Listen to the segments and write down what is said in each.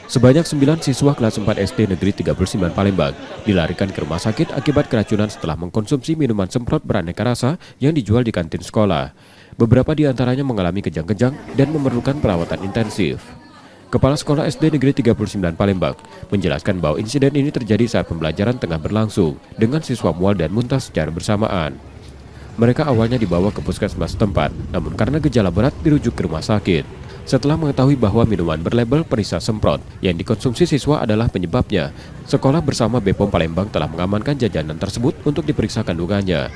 Sebanyak 9 siswa kelas 4 SD Negeri 39 Palembang dilarikan ke rumah sakit akibat keracunan setelah mengkonsumsi minuman semprot beraneka rasa yang dijual di kantin sekolah. Beberapa di antaranya mengalami kejang-kejang dan memerlukan perawatan intensif. Kepala Sekolah SD Negeri 39 Palembang menjelaskan bahwa insiden ini terjadi saat pembelajaran tengah berlangsung dengan siswa mual dan muntah secara bersamaan. Mereka awalnya dibawa ke puskesmas setempat, namun karena gejala berat dirujuk ke rumah sakit. Setelah mengetahui bahwa minuman berlabel perisa semprot yang dikonsumsi siswa adalah penyebabnya, sekolah bersama BPOM Palembang telah mengamankan jajanan tersebut untuk diperiksa kandungannya.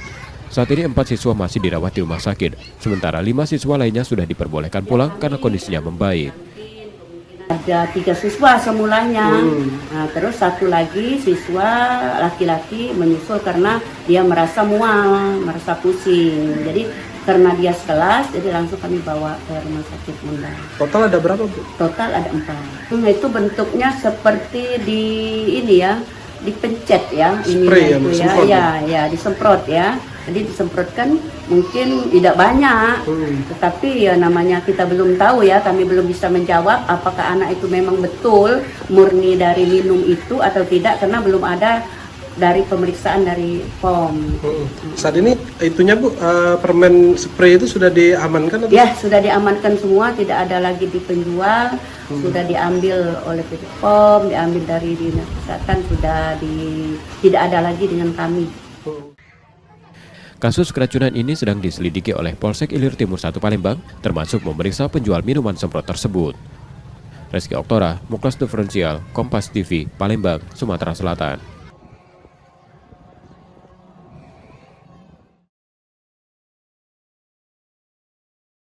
Saat ini 4 siswa masih dirawat di rumah sakit, sementara 5 siswa lainnya sudah diperbolehkan pulang karena kondisinya membaik. Ada 3 siswa semulanya, nah, terus 1 lagi siswa laki-laki menyusul karena dia merasa mual, merasa pusing. Jadi karena dia sekelas, jadi langsung kami bawa ke rumah sakit Bunda. Total ada berapa, Bu? Total ada 4. Itu bentuknya seperti di ini ya, dipencet ya, Spray ini ya, disemprot ya. Jadi disemprotkan mungkin tidak banyak, tetapi ya namanya kita belum tahu ya, kami belum bisa menjawab apakah anak itu memang betul murni dari minum itu atau tidak karena belum ada dari pemeriksaan dari POM. Saat ini itunya Bu, permen spray itu sudah diamankan atau? Ya, sudah diamankan semua, tidak ada lagi di penjual, sudah diambil oleh POM, diambil dari Dinas Kesehatan, tidak ada lagi dengan kami. Kasus keracunan ini sedang diselidiki oleh Polsek Ilir Timur 1 Palembang, termasuk memeriksa penjual minuman semprot tersebut. Reski Oktora, Muklas Diferensial, Kompas TV, Palembang, Sumatera Selatan.